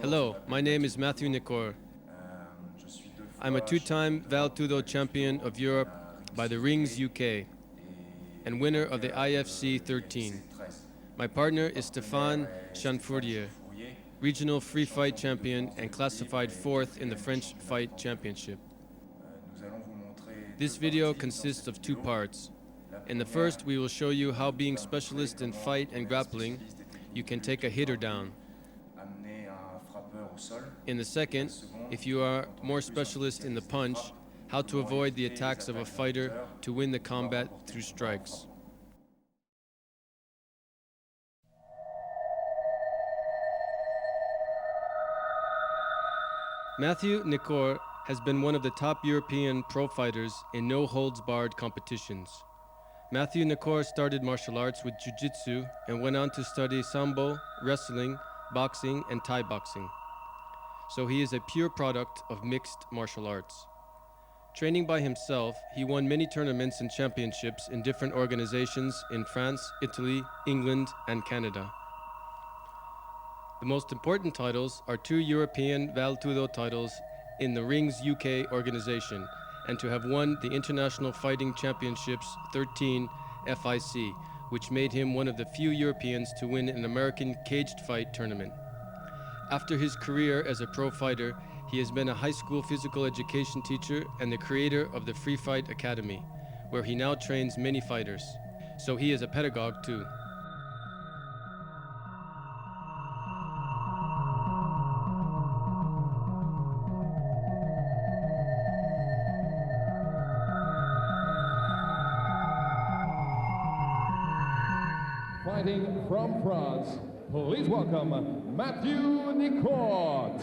Hello, my name is Mathieu Nicourt. I'm a two-time Vale-Tudo Champion of Europe by the Rings UK and winner of the IFC XIII. My partner is Stéphane Chanfourier, regional free fight champion and classified 4th in the French Fight Championship. This video consists of two parts. In the first, we will show you how, being specialist in fight and grappling, you can take a hitter down. In the second, if you are more specialist in the punch, how to avoid the attacks of a fighter to win the combat through strikes. Mathieu Nicourt has been one of the top European pro fighters in no-holds-barred competitions. Mathieu Nicourt started martial arts with jiu-jitsu and went on to study sambo, wrestling, boxing, and Thai boxing. So he is a pure product of mixed martial arts. Training by himself, he won many tournaments and championships in different organizations in France, Italy, England, and Canada. The most important titles are 2 European Vale-Tudo titles in the Rings UK organization, and to have won the International Fighting Championships 13 FIC, which made him one of the few Europeans to win an American caged fight tournament. After his career as a pro fighter, he has been a high school physical education teacher and the creator of the Free Fight Academy, where he now trains many fighters. So he is a pedagogue too. Fighting from France, please welcome Mathieu Nicourt.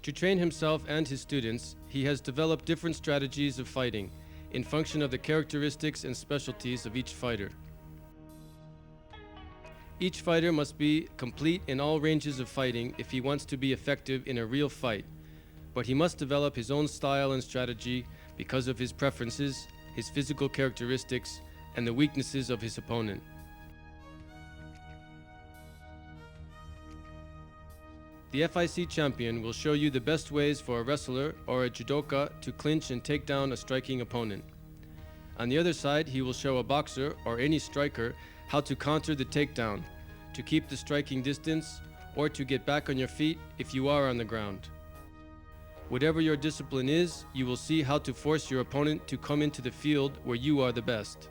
To train himself and his students, he has developed different strategies of fighting in function of the characteristics and specialties of each fighter. Each fighter must be complete in all ranges of fighting if he wants to be effective in a real fight, but he must develop his own style and strategy because of his preferences, his physical characteristics, and the weaknesses of his opponent. The FIC champion will show you the best ways for a wrestler or a judoka to clinch and take down a striking opponent. On the other side, he will show a boxer or any striker how to counter the takedown, to keep the striking distance, or to get back on your feet if you are on the ground. Whatever your discipline is, you will see how to force your opponent to come into the field where you are the best.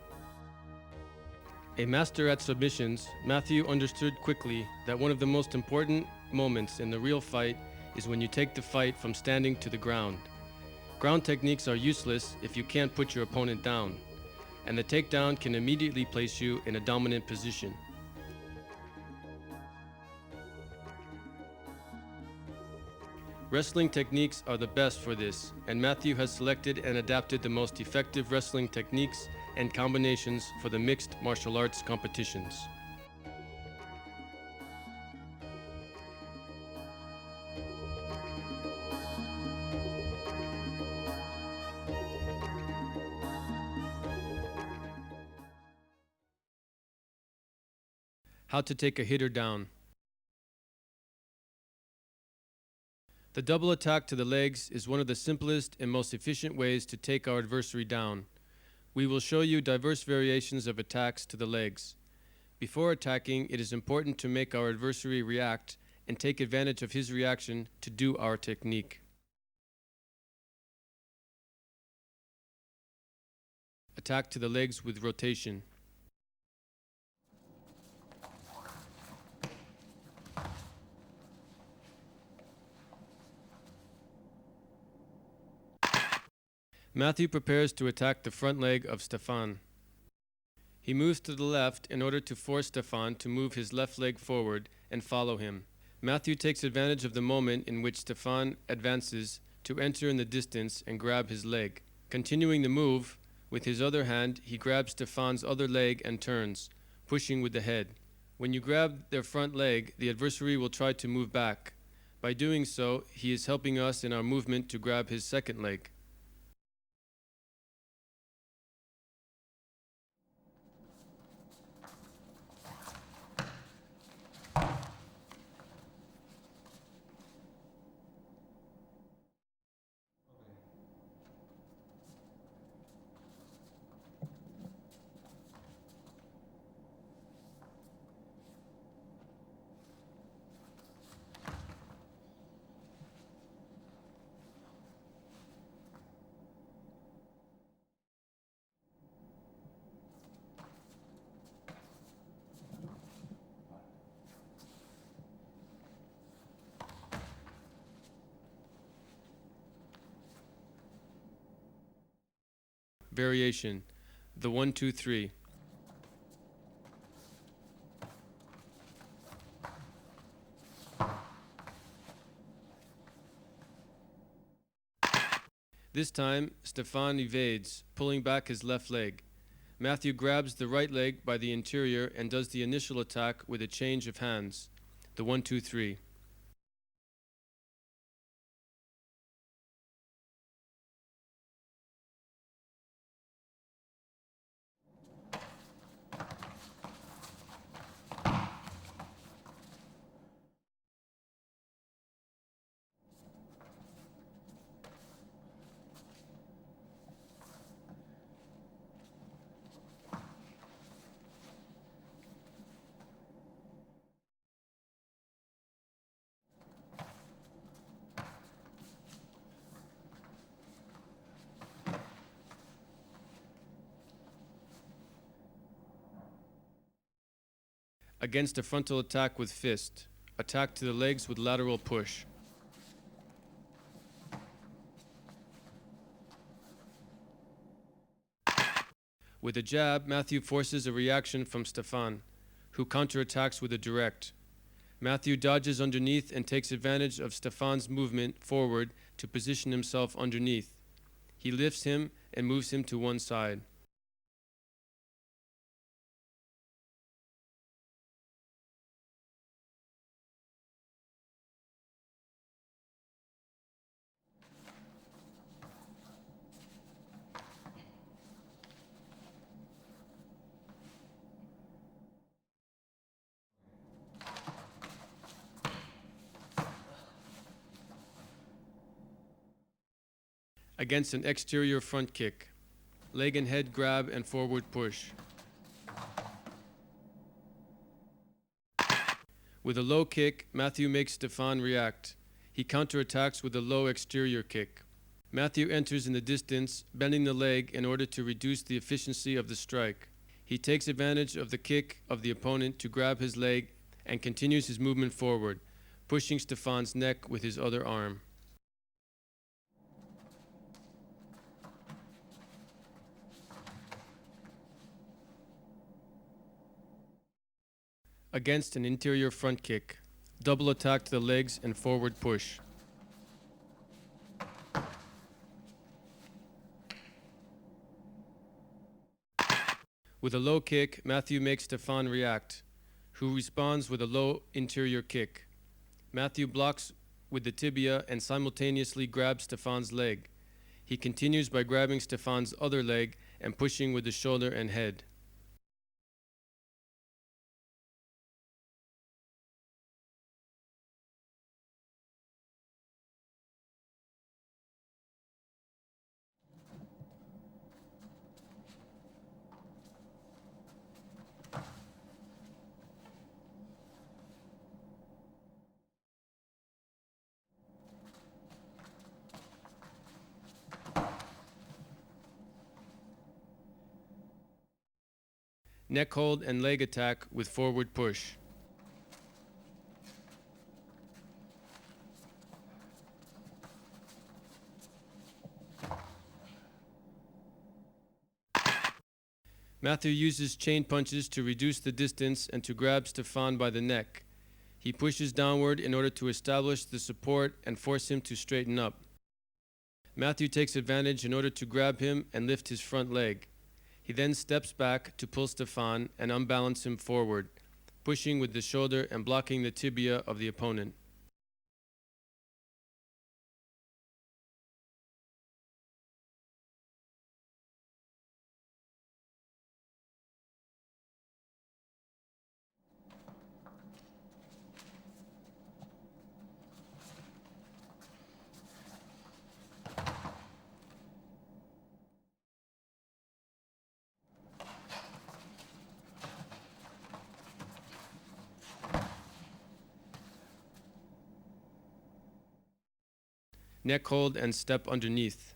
A master at submissions, Mathieu understood quickly that one of the most important moments in the real fight is when you take the fight from standing to the ground. Ground techniques are useless if you can't put your opponent down, and the takedown can immediately place you in a dominant position. Wrestling techniques are the best for this, and Mathieu has selected and adapted the most effective wrestling techniques and combinations for the mixed martial arts competitions. How to take a hitter down. The double attack to the legs is one of the simplest and most efficient ways to take our adversary down. We will show you diverse variations of attacks to the legs. Before attacking, it is important to make our adversary react and take advantage of his reaction to do our technique. Attack to the legs with rotation. Mathieu prepares to attack the front leg of Stefan. He moves to the left in order to force Stefan to move his left leg forward and follow him. Mathieu takes advantage of the moment in which Stefan advances to enter in the distance and grab his leg. Continuing the move, with his other hand, he grabs Stefan's other leg and turns, pushing with the head. When you grab their front leg, the adversary will try to move back. By doing so, he is helping us in our movement to grab his second leg. Variation, the 1-2-3. This time, Stefan evades, pulling back his left leg. Mathieu grabs the right leg by the interior and does the initial attack with a change of hands, the 1-2-3. Against a frontal attack with fist, attack to the legs with lateral push. With a jab, Mathieu forces a reaction from Stefan, who counterattacks with a direct. Mathieu dodges underneath and takes advantage of Stefan's movement forward to position himself underneath. He lifts him and moves him to one side. Against an exterior front kick. Leg and head grab and forward push. With a low kick, Mathieu makes Stefan react. He counterattacks with a low exterior kick. Mathieu enters in the distance, bending the leg in order to reduce the efficiency of the strike. He takes advantage of the kick of the opponent to grab his leg and continues his movement forward, pushing Stefan's neck with his other arm. Against an interior front kick. Double attack to the legs and forward push. With a low kick, Mathieu makes Stefan react, who responds with a low interior kick. Mathieu blocks with the tibia and simultaneously grabs Stefan's leg. He continues by grabbing Stefan's other leg and pushing with the shoulder and head. Neck hold and leg attack with forward push. Mathieu uses chain punches to reduce the distance and to grab Stefan by the neck. He pushes downward in order to establish the support and force him to straighten up. Mathieu takes advantage in order to grab him and lift his front leg. He then steps back to pull Stefan and unbalance him forward, pushing with the shoulder and blocking the tibia of the opponent. Neck hold and step underneath.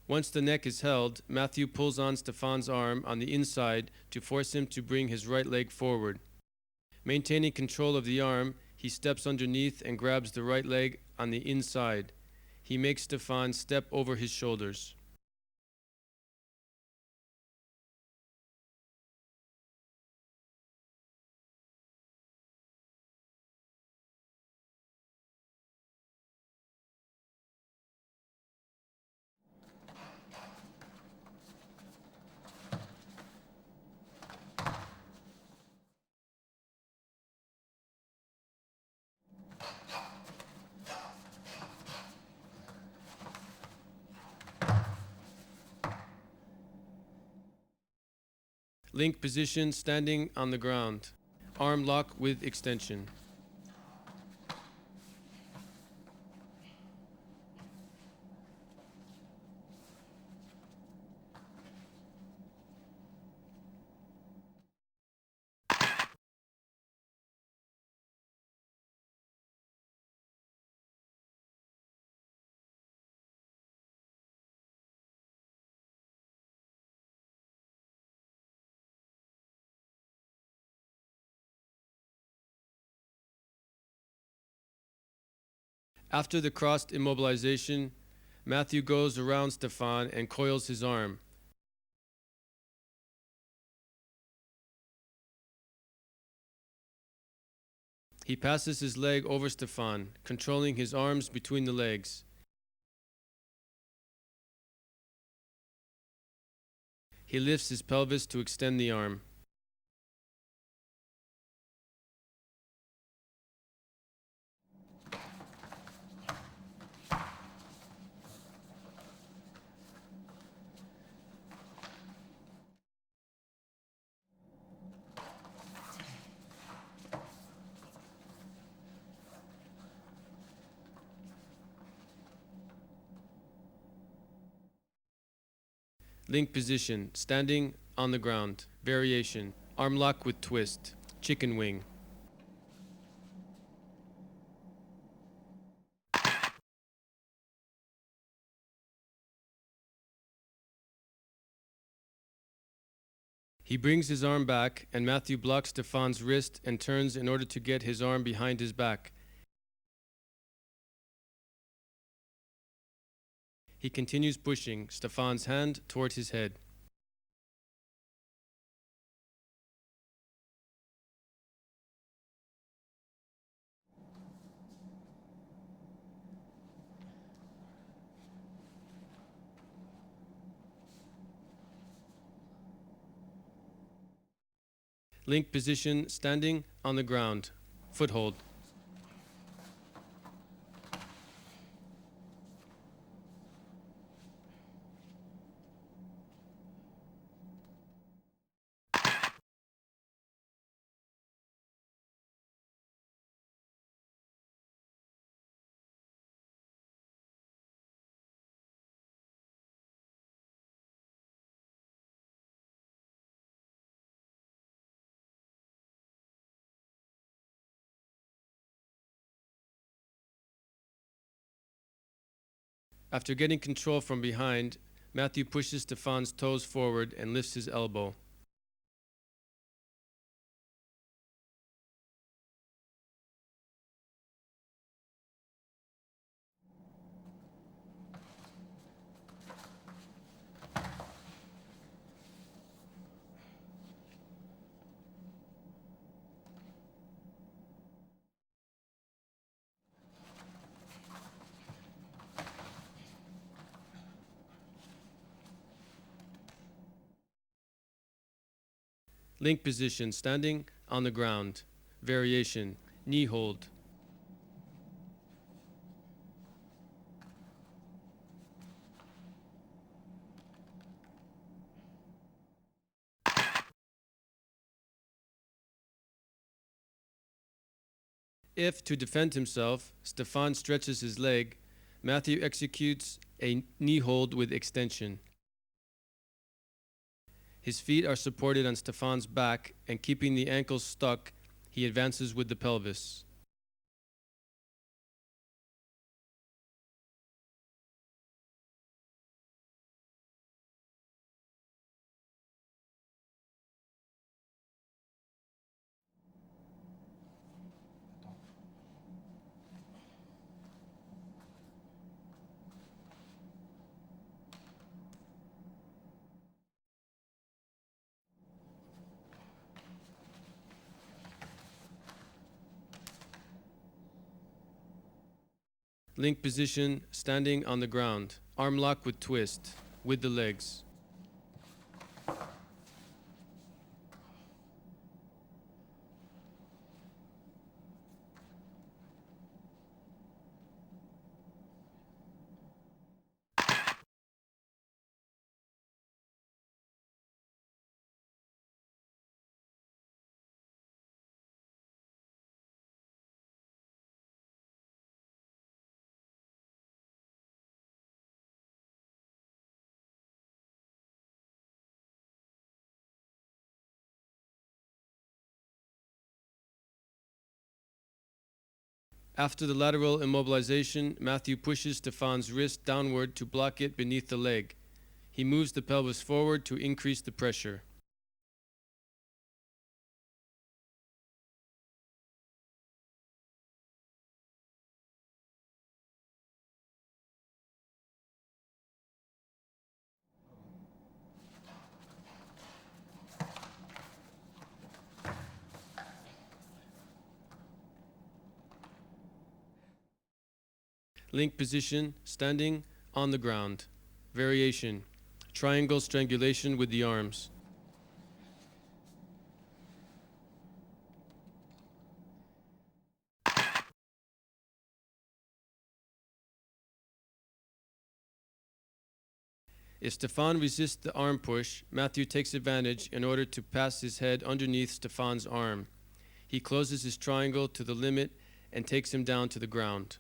Once the neck is held, Mathieu pulls on Stefan's arm on the inside to force him to bring his right leg forward. Maintaining control of the arm, he steps underneath and grabs the right leg on the inside. He makes Stefan step over his shoulders. Link position standing on the ground. Arm lock with extension. After the crossed immobilization, Mathieu goes around Stefan and coils his arm. He passes his leg over Stefan, controlling his arms between the legs. He lifts his pelvis to extend the arm. Link position, standing on the ground. Variation, arm lock with twist. Chicken wing. He brings his arm back, and Mathieu blocks Stefan's wrist and turns in order to get his arm behind his back. He continues pushing Stefan's hand toward his head. Link position, standing on the ground. Foothold. After getting control from behind, Mathieu pushes Stefan's toes forward and lifts his elbow. Link position, standing on the ground. Variation, knee hold. If, to defend himself, Stefan stretches his leg, Mathieu executes a knee hold with extension. His feet are supported on Stefan's back, and keeping the ankles stuck, he advances with the pelvis. Link position, standing on the ground. Arm lock with twist, with the legs. After the lateral immobilization, Mathieu pushes Stefan's wrist downward to block it beneath the leg. He moves the pelvis forward to increase the pressure. Link position, standing on the ground. Variation, triangle strangulation with the arms. If Stefan resists the arm push, Mathieu takes advantage in order to pass his head underneath Stefan's arm. He closes his triangle to the limit and takes him down to the ground.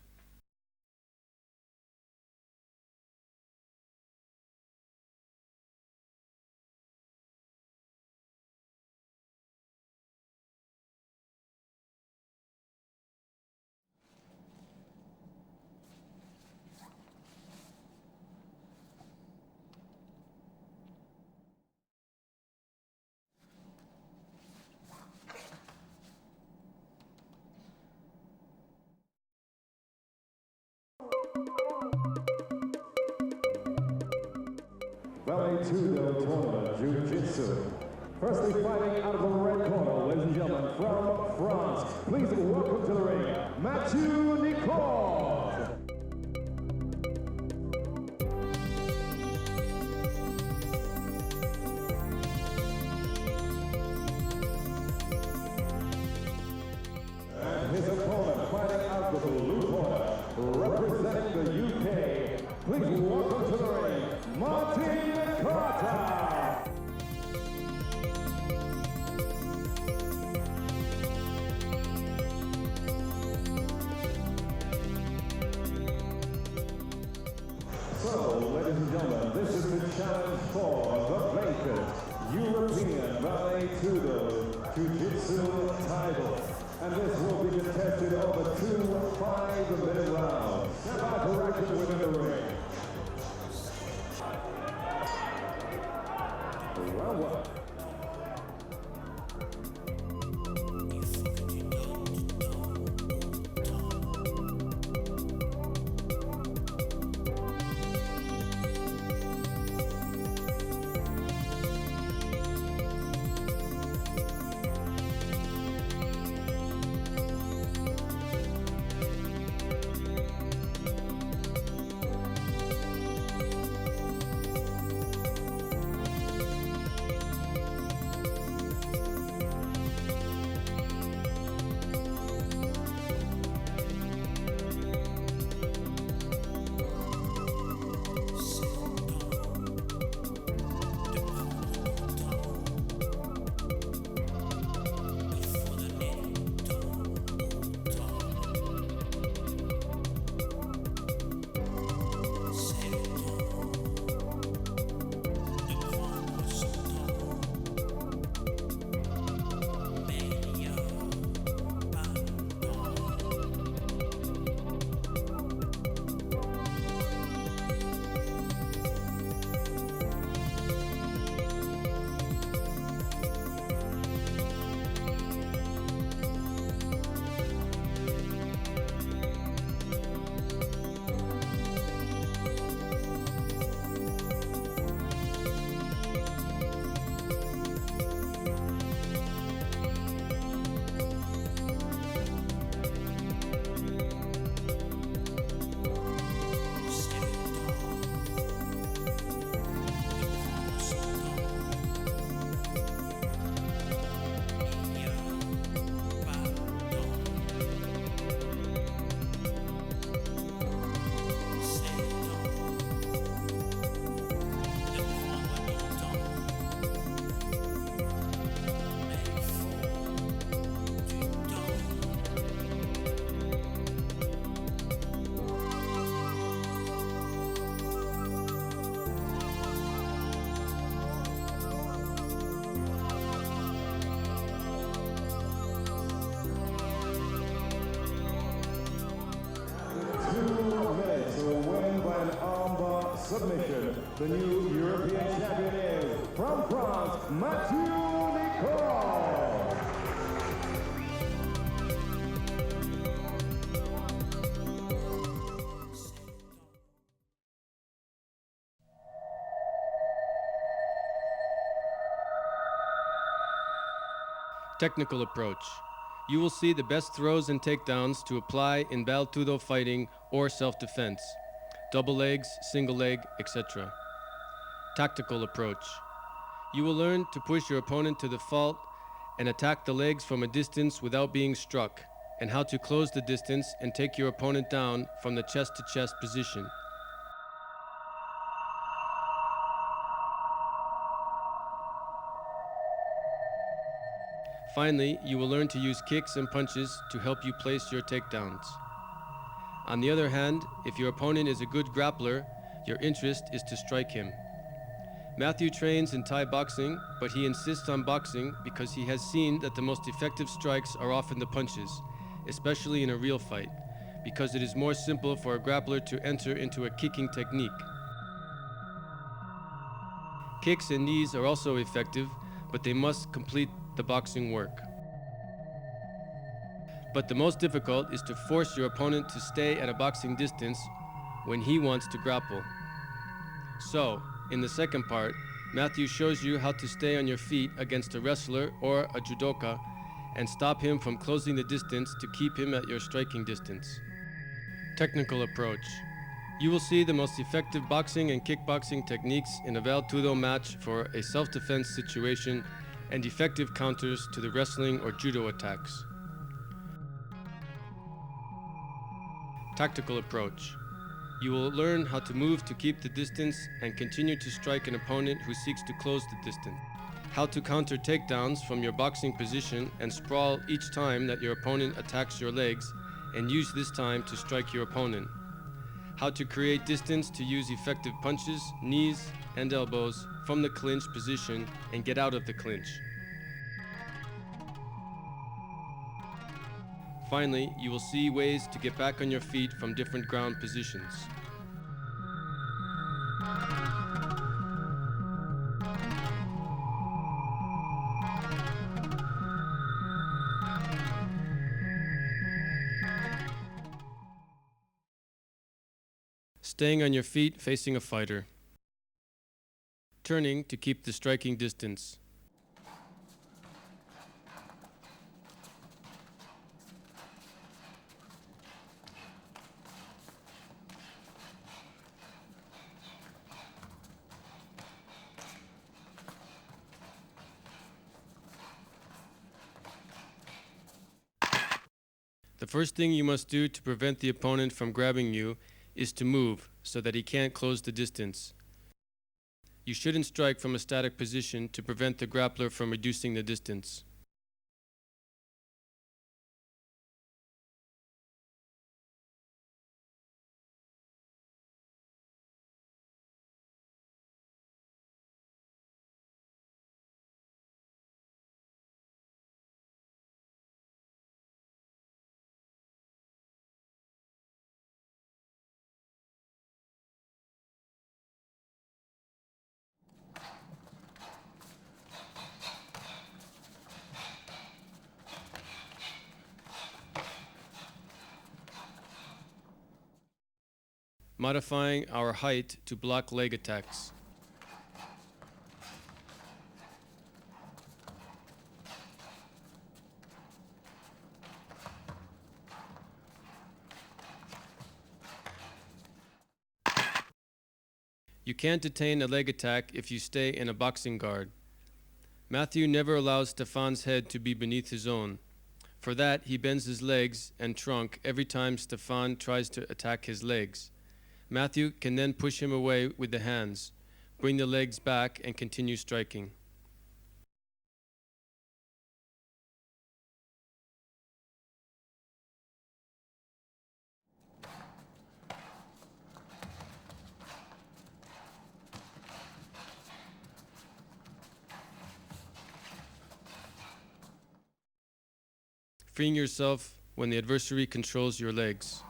Vale-Tudo Tournament Jiu-Jitsu. Firstly, fighting out of the red corner, ladies and gentlemen, from France. Please welcome to the ring, Mathieu Nicourt. And his opponent, fighting out of the blue corner, representing the UK. Please welcome to the ring, Mathieu Nicourt. So, ladies and gentlemen, this is the challenge for the vacant European Vale-Tudo Jiu-Jitsu title. And this will be contested over 2 5-minute rounds. Step out for action within the ring. Round 1. Submission. The new European champion is, from France, Mathieu Nicourt. Technical approach. You will see the best throws and takedowns to apply in Vale-Tudo fighting or self-defense, double legs, single leg, etc. Tactical approach. You will learn to push your opponent to the fault and attack the legs from a distance without being struck, and how to close the distance and take your opponent down from the chest-to-chest position. Finally, you will learn to use kicks and punches to help you place your takedowns. On the other hand, if your opponent is a good grappler, your interest is to strike him. Mathieu trains in Thai boxing, but he insists on boxing because he has seen that the most effective strikes are often the punches, especially in a real fight, because it is more simple for a grappler to enter into a kicking technique. Kicks and knees are also effective, but they must complete the boxing work. But the most difficult is to force your opponent to stay at a boxing distance when he wants to grapple. So, in the second part, Mathieu shows you how to stay on your feet against a wrestler or a judoka and stop him from closing the distance to keep him at your striking distance. Technical approach. You will see the most effective boxing and kickboxing techniques in a Vale-Tudo match for a self-defense situation and effective counters to the wrestling or judo attacks. Tactical approach. You will learn how to move to keep the distance and continue to strike an opponent who seeks to close the distance. How to counter takedowns from your boxing position and sprawl each time that your opponent attacks your legs and use this time to strike your opponent. How to create distance to use effective punches, knees, and elbows from the clinch position and get out of the clinch. Finally, you will see ways to get back on your feet from different ground positions. Staying on your feet facing a fighter. Turning to keep the striking distance. The first thing you must do to prevent the opponent from grabbing you is to move so that he can't close the distance. You shouldn't strike from a static position to prevent the grappler from reducing the distance. Modifying our height to block leg attacks. You can't detain a leg attack if you stay in a boxing guard. Mathieu never allows Stéphane's head to be beneath his own. For that, he bends his legs and trunk every time Stéphane tries to attack his legs. Mathieu can then push him away with the hands, bring the legs back, and continue striking. Freeing yourself when the adversary controls your legs.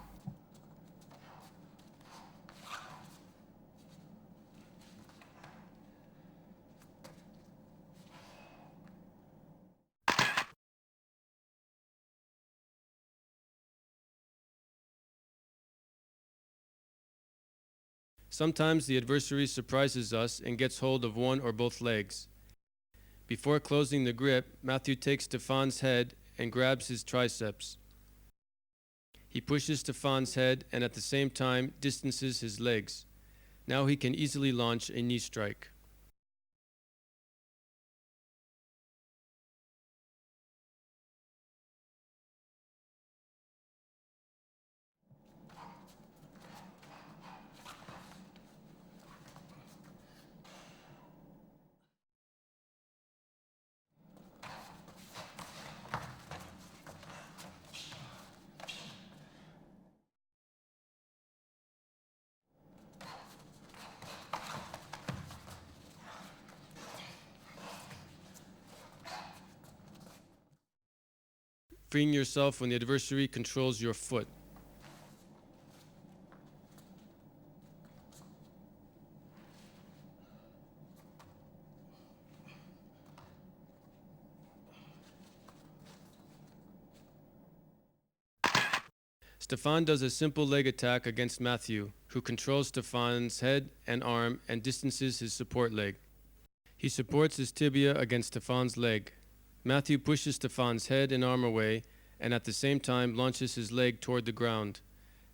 Sometimes the adversary surprises us and gets hold of one or both legs. Before closing the grip, Mathieu takes Stéphane's head and grabs his triceps. He pushes Stefan's head and at the same time distances his legs. Now he can easily launch a knee strike. Freeing yourself when the adversary controls your foot. Stefan does a simple leg attack against Mathieu, who controls Stefan's head and arm and distances his support leg. He supports his tibia against Stefan's leg. Mathieu pushes Stefan's head and arm away and at the same time launches his leg toward the ground.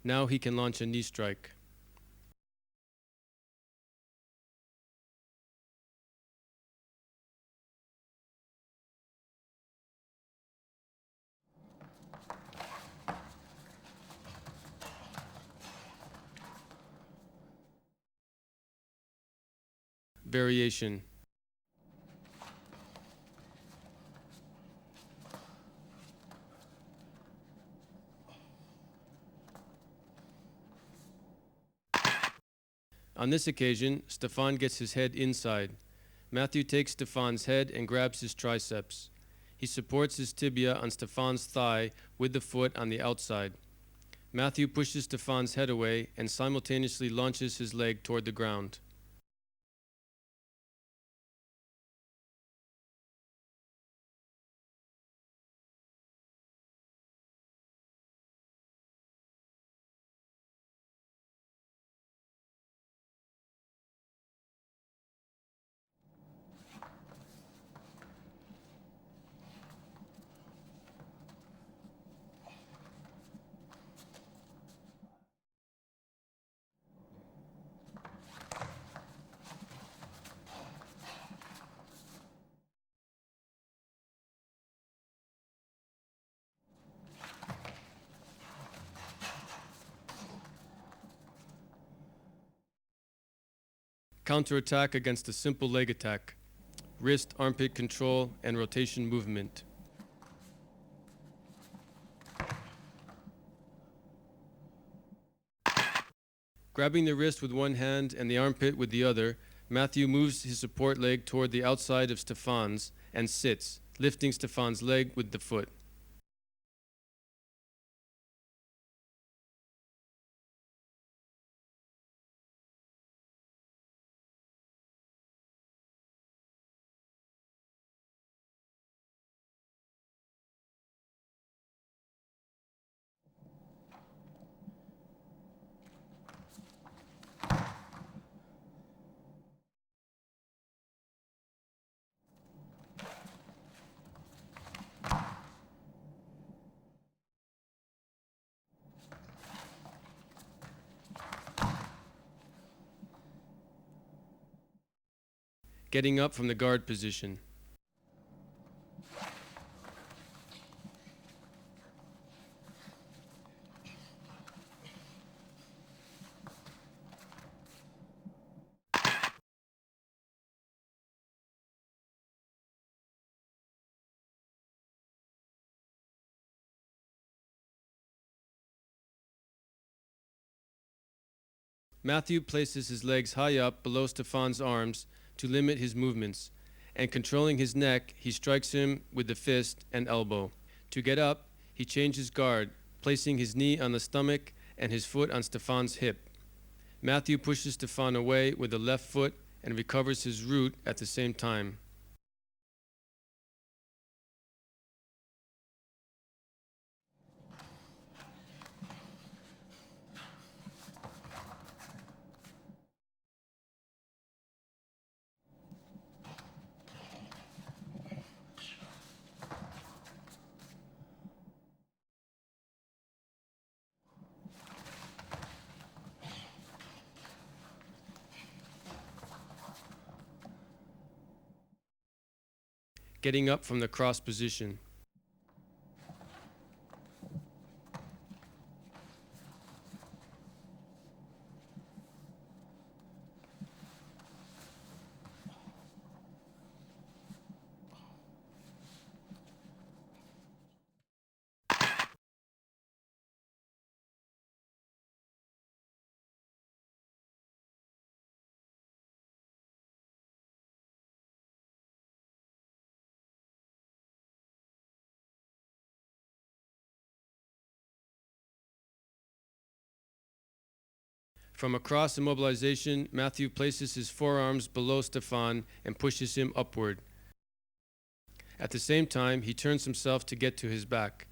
Now he can launch a knee strike. Variation. On this occasion, Stefan gets his head inside. Mathieu takes Stefan's head and grabs his triceps. He supports his tibia on Stefan's thigh with the foot on the outside. Mathieu pushes Stefan's head away and simultaneously launches his leg toward the ground. Counterattack against a simple leg attack. Wrist, armpit control, and rotation movement. Grabbing the wrist with one hand and the armpit with the other, Mathieu moves his support leg toward the outside of Stefan's and sits, lifting Stefan's leg with the foot. Getting up from the guard position. Mathieu places his legs high up below Stefan's arms to limit his movements, and controlling his neck, he strikes him with the fist and elbow. To get up, he changes guard, placing his knee on the stomach and his foot on Stefan's hip. Mathieu pushes Stefan away with the left foot and recovers his root at the same time. getting up from the cross position. From a cross immobilization, Mathieu places his forearms below Stefan and pushes him upward. At the same time, he turns himself to get to his back.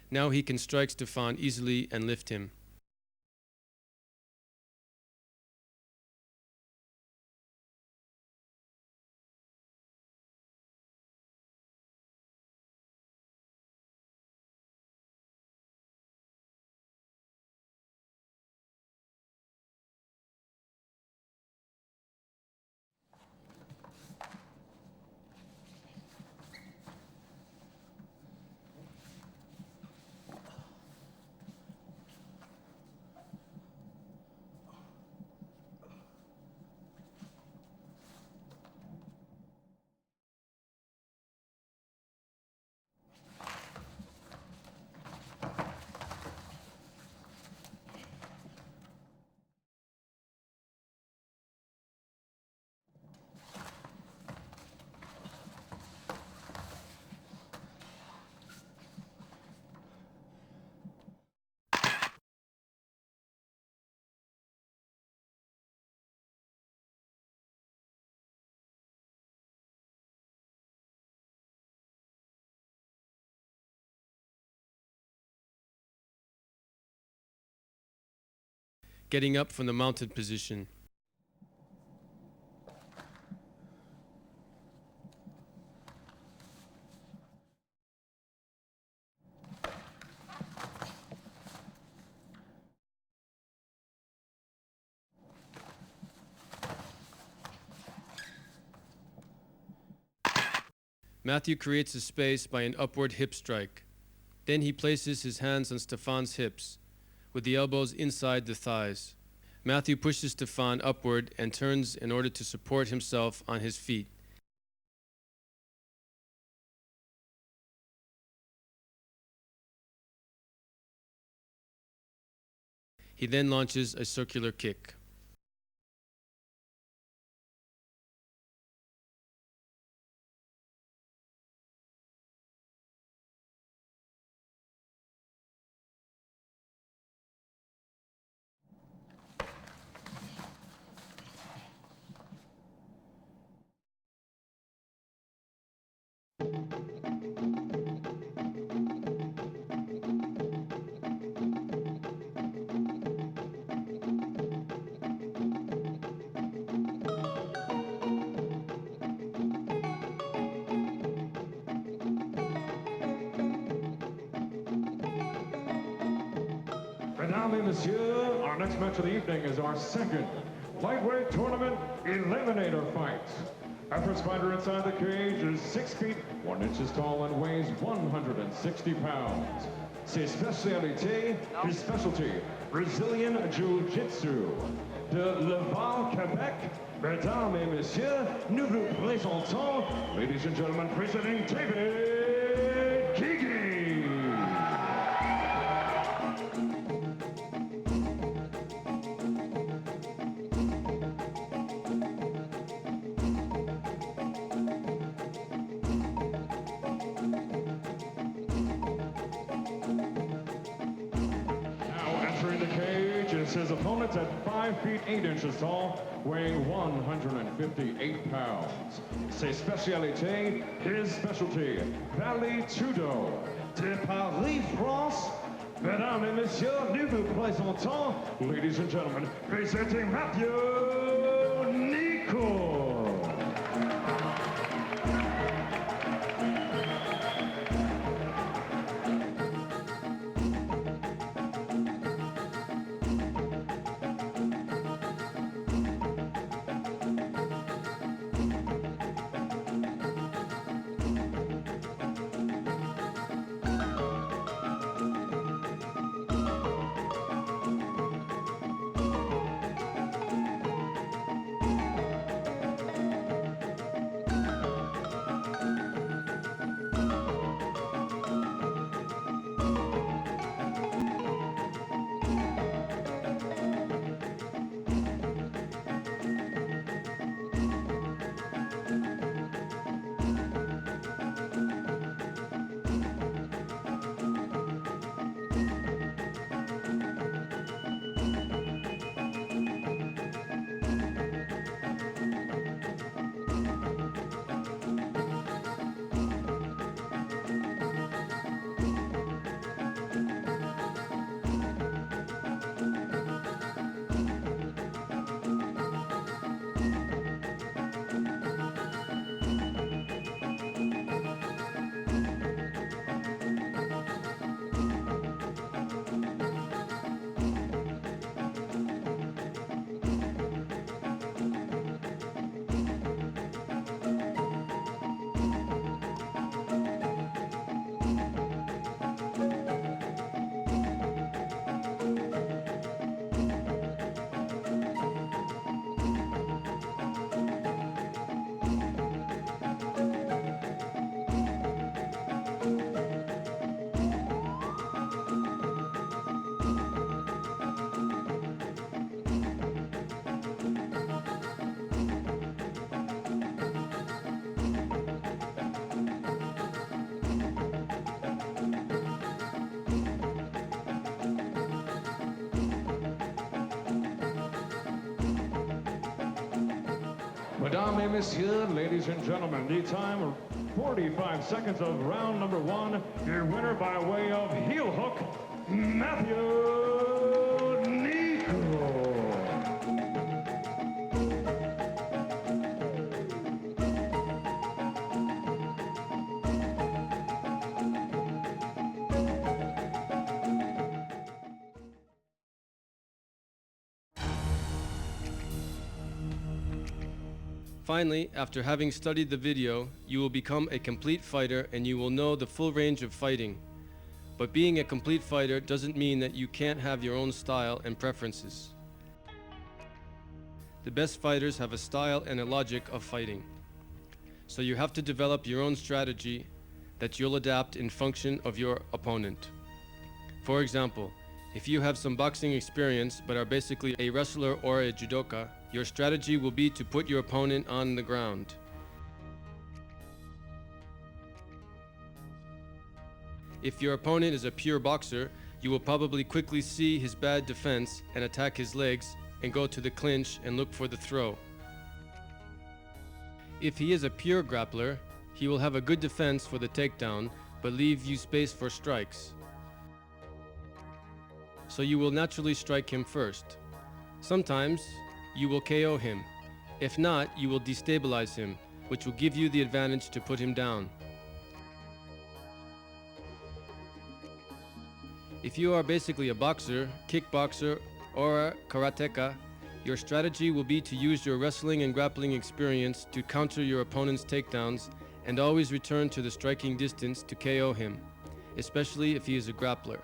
Now he can strike Stefan easily and lift him. Getting up from the mounted position. Mathieu creates a space by an upward hip strike. Then he places his hands on Stefan's hips, with the elbows inside the thighs. Mathieu pushes Stefan upward and turns in order to support himself on his feet. He then launches a circular kick. Mesdames et messieurs, our next match of the evening is our second lightweight tournament eliminator fight. Our first fighter inside the cage is 6 feet, 1 inches tall and weighs 160 pounds. Ses spécialités, his specialty, Brazilian Jiu-Jitsu. De Laval, Quebec, mesdames et messieurs, nous vous présentons, ladies and gentlemen, presenting David Kiki. His opponent at 5 feet 8 inches tall, weighing 158 pounds. Ses spécialités, his specialty, Vale-Tudo. De Paris, France, mesdames et messieurs, nous vous présentons, ladies and gentlemen, presenting Mathieu Nicourt. Mesdames et messieurs, ladies and gentlemen, the time 45 seconds of round number one. Your winner by way of heel hook, Mathieu Nicourt. Finally, after having studied the video, you will become a complete fighter and you will know the full range of fighting. But being a complete fighter doesn't mean that you can't have your own style and preferences. The best fighters have a style and a logic of fighting. So you have to develop your own strategy that you'll adapt in function of your opponent. For example, if you have some boxing experience but are basically a wrestler or a judoka, your strategy will be to put your opponent on the ground. If your opponent is a pure boxer, you will probably quickly see his bad defense and attack his legs and go to the clinch and look for the throw. If he is a pure grappler, he will have a good defense for the takedown but leave you space for strikes. So you will naturally strike him first. Sometimes you will KO him. If not, you will destabilize him, which will give you the advantage to put him down. If you are basically a boxer, kickboxer, or a karateka, your strategy will be to use your wrestling and grappling experience to counter your opponent's takedowns and always return to the striking distance to KO him, especially if he is a grappler.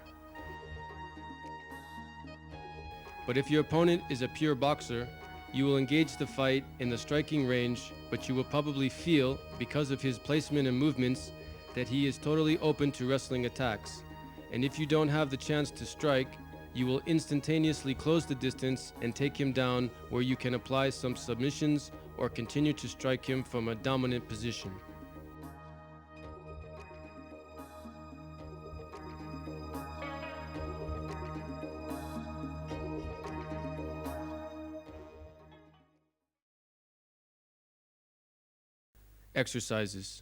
But if your opponent is a pure boxer, you will engage the fight in the striking range, but you will probably feel, because of his placement and movements, that he is totally open to wrestling attacks. And if you don't have the chance to strike, you will instantaneously close the distance and take him down where you can apply some submissions or continue to strike him from a dominant position. Exercises.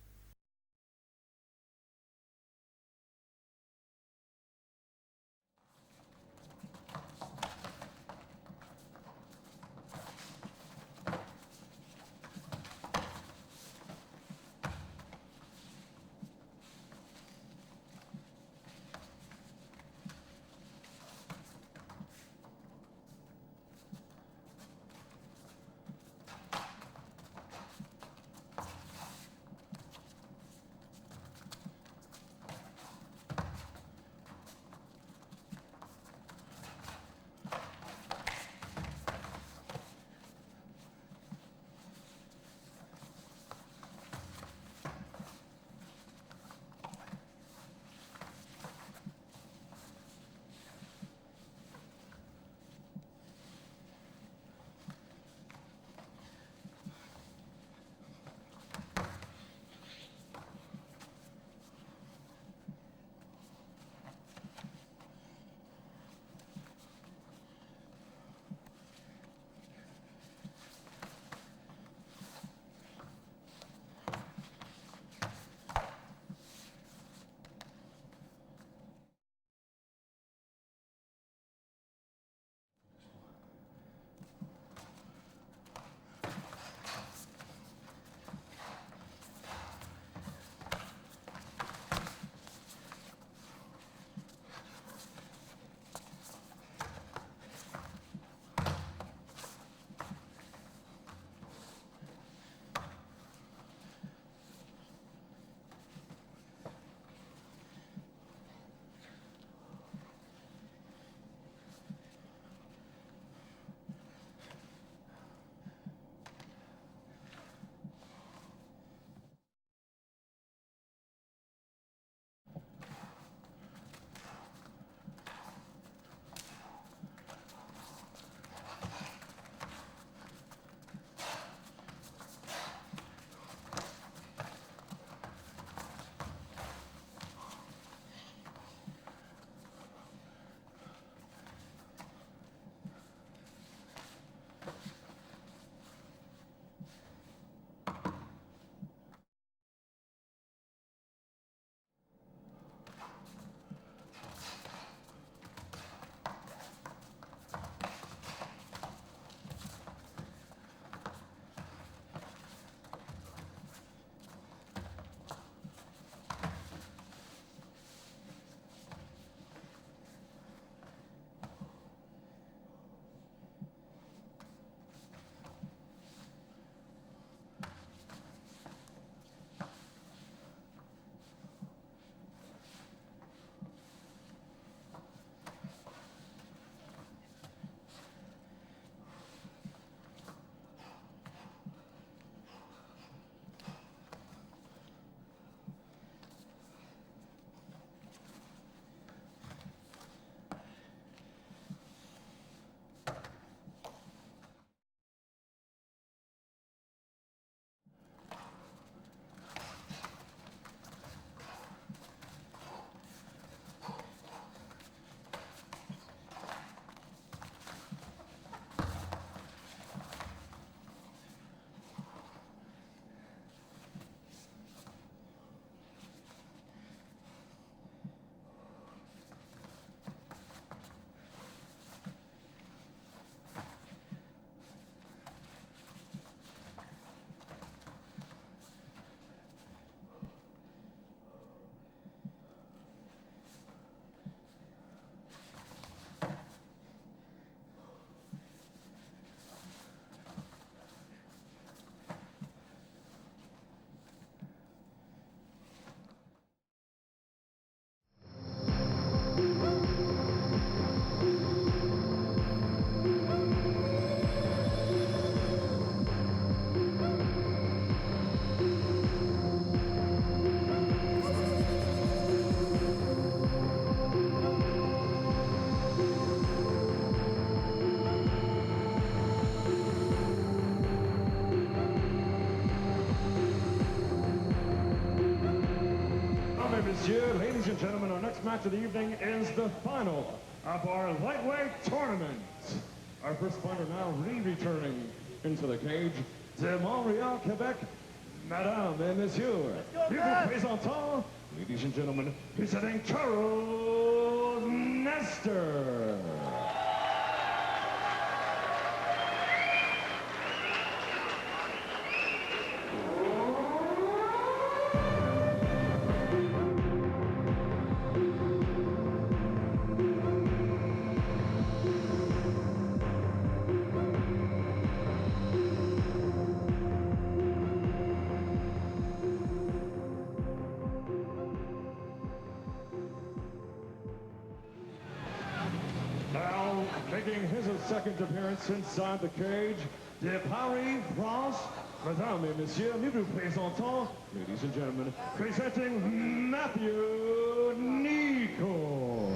next match of the evening is the final of our lightweight tournament. Our first fighter now returning into the cage de Montreal, Quebec, Madame et Monsieur. Nous vous présentons, ladies and gentlemen, presenting Charles Nestor. Now, making his second appearance inside the cage, de Paris, France, Mesdames et Messieurs, nous vous présentons, ladies and gentlemen, presenting Mathieu Nicourt.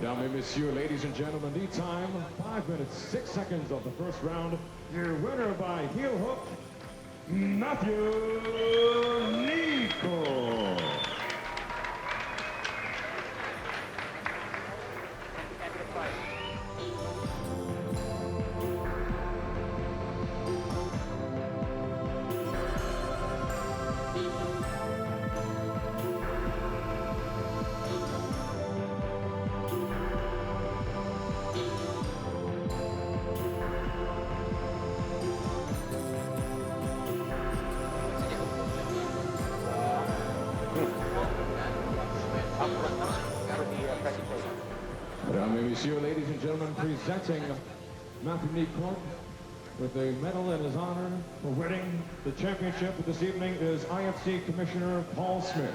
Mesdames et messieurs, ladies and gentlemen, the time, 5 minutes, 6 seconds of the first round. Your winner by heel hook, Mathieu Nicourt. Mesdames et messieurs, ladies and gentlemen, presenting Mathieu Nicourt with a medal in his honor for winning the championship this evening is IFC Commissioner Paul Smith.